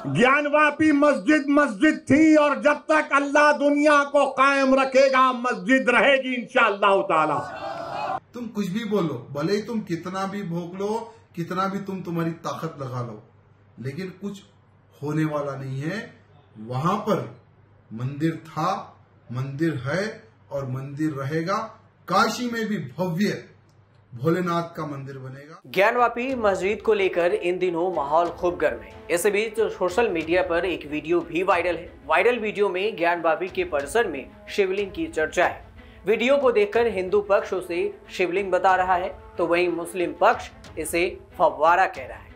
ज्ञानवापी मस्जिद मस्जिद थी और जब तक अल्लाह दुनिया को कायम रखेगा मस्जिद रहेगी इंशाअल्लाह ताला। तुम कुछ भी बोलो, भले ही तुम कितना भी भोग लो, कितना भी तुम्हारी ताकत लगा लो, लेकिन कुछ होने वाला नहीं है। वहां पर मंदिर था, मंदिर है और मंदिर रहेगा। काशी में भी भव्य भोलेनाथ का मंदिर बनेगा। ज्ञानवापी मस्जिद को लेकर इन दिनों माहौल खूब गर्म है। इस बीच सोशल मीडिया पर एक वीडियो भी वायरल है। वायरल वीडियो में ज्ञानवापी के परिसर में शिवलिंग की चर्चा है। वीडियो को देखकर हिंदू पक्ष उसे शिवलिंग बता रहा है, तो वहीं मुस्लिम पक्ष इसे फव्वारा कह रहा है।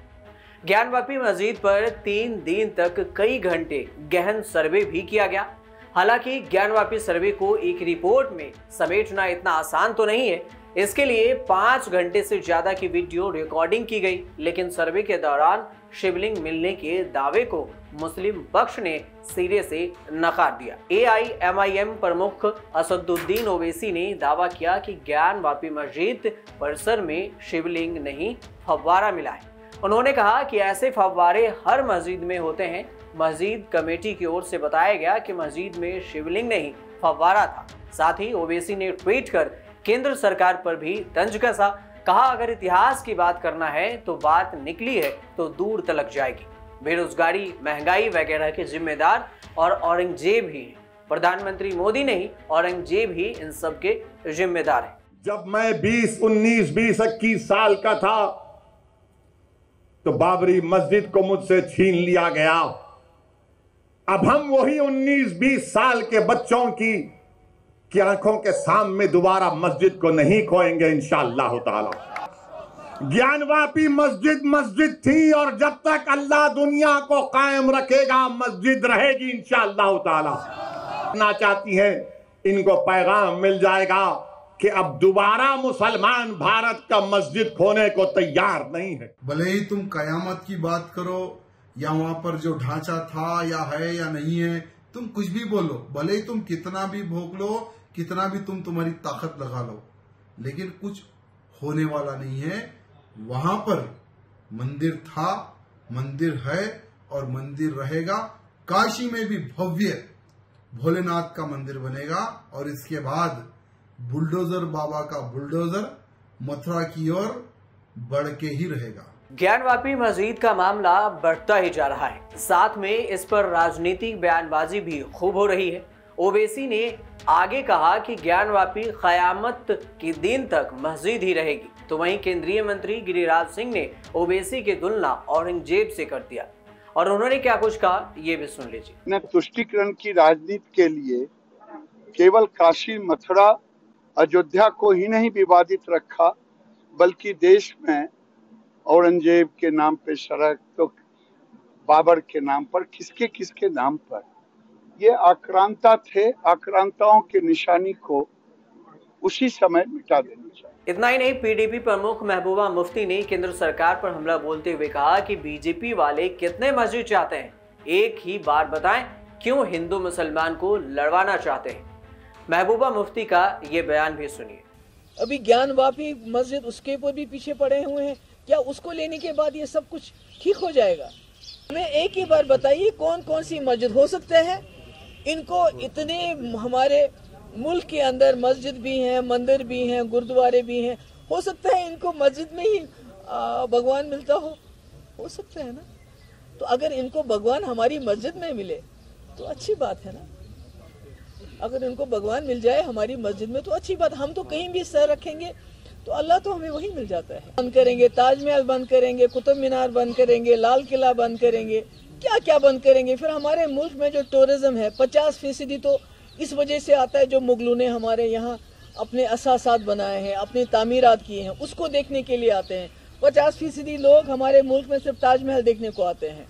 ज्ञानवापी मस्जिद पर 3 दिन तक कई घंटे गहन सर्वे भी किया गया। हालांकि ज्ञानवापी सर्वे को एक रिपोर्ट में समेटना इतना आसान तो नहीं है। इसके लिए 5 घंटे से ज्यादा की वीडियो रिकॉर्डिंग की गई, लेकिन सर्वे के दौरान शिवलिंग मिलने के दावे को मुस्लिम पक्ष ने सिरे से नकार दिया। AIMIM प्रमुख असदुद्दीन ओवैसी ने दावा किया कि ज्ञानवापी मस्जिद परिसर में शिवलिंग नहीं फव्वारा मिला है। उन्होंने कहा कि ऐसे फव्वारे हर मस्जिद में होते हैं। मस्जिद कमेटी की ओर से बताया गया कि मस्जिद में शिवलिंग नहीं फव्वारा था। साथ ही ओवैसी ने ट्वीट कर केंद्र सरकार पर भी तंज कसा। कहा, अगर इतिहास की बात करना है तो बात निकली है तो दूर तलक जाएगी। बेरोजगारी, महंगाई वगैरह के जिम्मेदार और औरंगजेब ही हैं। प्रधानमंत्री मोदी नहीं, औरंगजेब ही इन सब के जिम्मेदार हैं। जब मैं 20, 19, 20, 21 साल का था तो बाबरी मस्जिद को मुझसे छीन लिया गया। अब हम वही 19, 20 साल के बच्चों की आंखों के सामने दोबारा मस्जिद को नहीं खोएंगे इंशाअल्लाह ताला। ज्ञानवापी मस्जिद मस्जिद थी और जब तक अल्लाह दुनिया को कायम रखेगा मस्जिद रहेगी इंशाअल्लाह ताला। ना चाहती हैं, इनको पैगाम मिल जाएगा कि अब दोबारा मुसलमान भारत का मस्जिद खोने को तैयार नहीं है। भले ही तुम कयामत की बात करो या वहां पर जो ढांचा था या है या नहीं है, तुम कुछ भी बोलो, भले ही तुम कितना भी भोग लो, कितना भी तुम्हारी ताकत लगा लो, लेकिन कुछ होने वाला नहीं है। वहां पर मंदिर था, मंदिर है और मंदिर रहेगा। काशी में भी भव्य भोलेनाथ का मंदिर बनेगा और इसके बाद बुलडोजर बाबा का बुलडोजर मथुरा की ओर बढ़ के ही रहेगा। ज्ञानवापी मस्जिद का मामला बढ़ता ही जा रहा है। साथ में इस पर राजनीतिक बयानबाजी भी खूब हो रही है। ओवैसी ने आगे कहा कि ज्ञानवापी कयामत के दिन तक मस्जिद ही रहेगी। तो वहीं केंद्रीय मंत्री गिरिराज सिंह ने ओवैसी की तुलना औरंगजेब से कर दिया और उन्होंने क्या कुछ कहा ये भी सुन लीजिए। ने तुष्टीकरण की राजनीति के लिए केवल काशी, मथुरा, अयोध्या को ही नहीं विवादित रखा, बल्कि देश में औरंगजेब के नाम पे सड़क, तो बाबर के नाम पर, किसके किसके नाम पर, ये आक्रांता थे। आक्रांताओं के निशानी को उसी समय मिटा देना चाहिए। इतना ही नहीं, PDP प्रमुख महबूबा मुफ्ती ने केंद्र सरकार पर हमला बोलते हुए कहा कि बीजेपी वाले कितने मस्जिद चाहते हैं, एक ही बार बताएं क्यों हिंदू मुसलमान को लड़वाना चाहते हैं। महबूबा मुफ्ती का ये बयान भी सुनिए। अभी ज्ञानवापी मस्जिद उसके ऊपर भी पीछे पड़े हुए हैं, क्या उसको लेने के बाद ये सब कुछ ठीक हो जाएगा? हमें एक ही बार बताइए कौन कौन सी मस्जिद हो सकते हैं। इनको इतने हमारे मुल्क के अंदर मस्जिद भी हैं, मंदिर भी हैं, गुरुद्वारे भी हैं, हो सकता है इनको मस्जिद में ही भगवान मिलता हो सकता है ना। तो अगर इनको भगवान हमारी मस्जिद में मिले तो अच्छी बात है ना। अगर इनको भगवान मिल जाए हमारी मस्जिद में तो अच्छी बात। हम तो कहीं भी सर रखेंगे तो अल्लाह तो हमें वही मिल जाता है। बंद करेंगे, ताजमहल बंद करेंगे, कुतुब मीनार बंद करेंगे, लाल किला बंद करेंगे, क्या क्या बंद करेंगे। फिर हमारे मुल्क में जो टूरिज्म है 50% तो इस वजह से आता है, जो मुगलों ने हमारे यहाँ अपने असासात बनाए हैं, अपनी तामीरात किए हैं, उसको देखने के लिए आते हैं। 50% लोग हमारे मुल्क में सिर्फ ताजमहल देखने को आते हैं।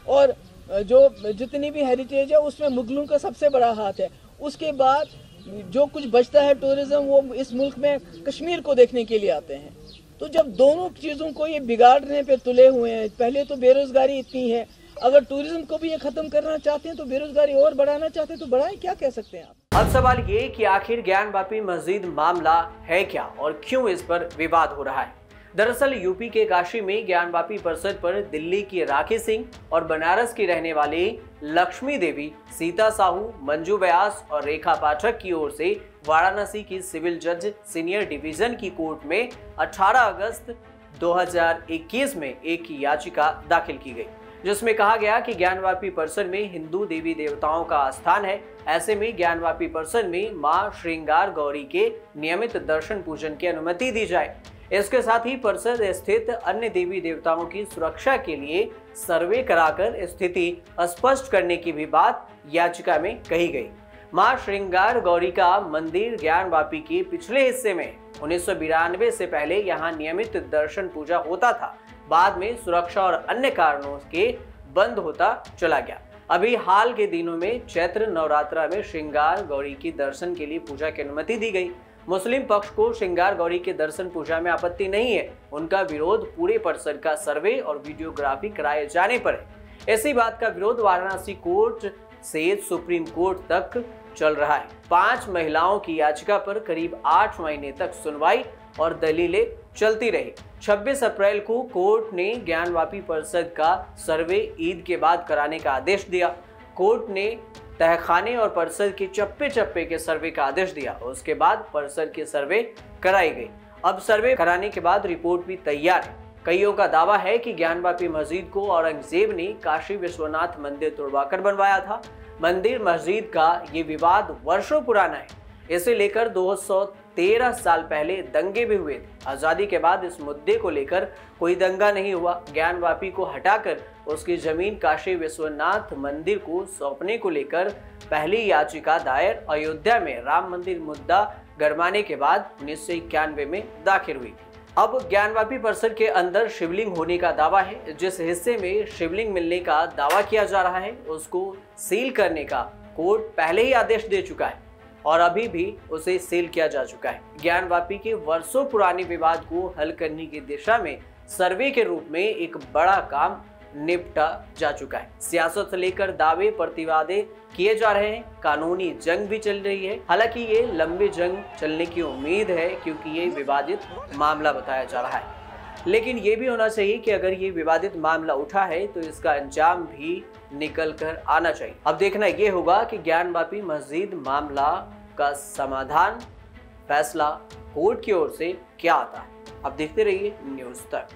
और जो जितनी भी हेरिटेज है उसमें मुगलों का सबसे बड़ा हाथ है। उसके बाद जो कुछ बचता है टूरिज्म, वो इस मुल्क में कश्मीर को देखने के लिए आते हैं। तो जब दोनों चीजों को ये बिगाड़ने पे तुले हुए हैं, पहले तो बेरोजगारी इतनी है, अगर टूरिज्म को भी ये खत्म करना चाहते हैं तो बेरोजगारी और बढ़ाना चाहते हैं तो बढ़ाएं, क्या कह सकते हैं आप। अब सवाल ये कि आखिर ज्ञानवापी मस्जिद मामला है क्या और क्यों इस पर विवाद हो रहा है। दरअसल यूपी के काशी में ज्ञानवापी परिसर पर दिल्ली की राखी सिंह और बनारस की रहने वाली लक्ष्मी देवी, सीता साहू, मंजू व्यास और रेखा पाठक की ओर से वाराणसी की सिविल जज सीनियर डिवीजन की कोर्ट में 18 अगस्त 2021 में एक याचिका दाखिल की गई, जिसमें कहा गया कि ज्ञानवापी परिसर में हिंदू देवी देवताओं का आस्थान है। ऐसे में ज्ञानवापी परिसर में मां श्रृंगार गौरी के नियमित दर्शन पूजन की अनुमति दी जाए। इसके साथ ही परिसर स्थित अन्य देवी देवताओं की सुरक्षा के लिए सर्वे कराकर स्थिति स्पष्ट करने की भी बात याचिका में कही गई। मां श्रृंगार गौरी का मंदिर ज्ञानवापी के पिछले हिस्से में 1992 से पहले यहाँ नियमित दर्शन पूजा होता था। बाद में सुरक्षा और अन्य कारणों के बंद होता चला गया। अभी हाल के दिनों में चैत्र नवरात्रा में श्रृंगार गौरी की दर्शन के लिए पूजा की अनुमति दी गई। मुस्लिम पक्ष को श्रृंगार गौरी के दर्शन पूजा में आपत्ति नहीं है। उनका विरोध पूरे परिसर का सर्वे और वीडियोग्राफी कराए जाने पर है। इसी बात का विरोध वाराणसी कोर्ट से सुप्रीम कोर्ट तक चल रहा है। 5 महिलाओं की याचिका पर करीब 8 महीने तक सुनवाई और दलीलें चलती रही। 26 अप्रैल को कोर्ट ने ज्ञानवापी परिसर का सर्वे ईद के बाद कराने का आदेश दिया। कोर्ट ने तहखाने और परिसर के चप्पे चप्पे के सर्वे का आदेश दिया। उसके बाद परिसर की सर्वे कराई गई। अब सर्वे कराने के बाद रिपोर्ट भी तैयार है। कईयों का दावा है कि ज्ञानवापी मस्जिद को औरंगजेब ने काशी विश्वनाथ मंदिर तुड़वाकर बनवाया था। मंदिर मस्जिद का ये विवाद वर्षों पुराना है। इसे लेकर 213 साल पहले दंगे भी हुए थे। आजादी के बाद इस मुद्दे को लेकर कोई दंगा नहीं हुआ। ज्ञानवापी को हटाकर उसकी जमीन काशी विश्वनाथ मंदिर को सौंपने को लेकर पहली याचिका दायर अयोध्या में राम मंदिर मुद्दा गरमाने के बाद 1991 में दाखिल हुई थी। अब ज्ञानवापी परिसर के अंदर शिवलिंग होने का दावा है। जिस हिस्से में शिवलिंग मिलने का दावा किया जा रहा है उसको सील करने का कोर्ट पहले ही आदेश दे चुका है और अभी भी उसे सील किया जा चुका है। ज्ञानवापी के वर्षों पुराने विवाद को हल करने की दिशा में सर्वे के रूप में एक बड़ा काम निपटा जा चुका है। सियासत से लेकर दावे प्रतिवादे किए जा रहे हैं। कानूनी जंग भी चल रही है। हालांकि ये लंबी जंग चलने की उम्मीद है क्योंकि ये विवादित मामला बताया जा रहा है। लेकिन ये भी होना चाहिए कि अगर ये विवादित मामला उठा है तो इसका अंजाम भी निकल कर आना चाहिए। अब देखना ये होगा कि ज्ञानवापी मस्जिद मामला का समाधान फैसला कोर्ट की ओर से क्या आता है। अब देखते रहिए न्यूज़ तक।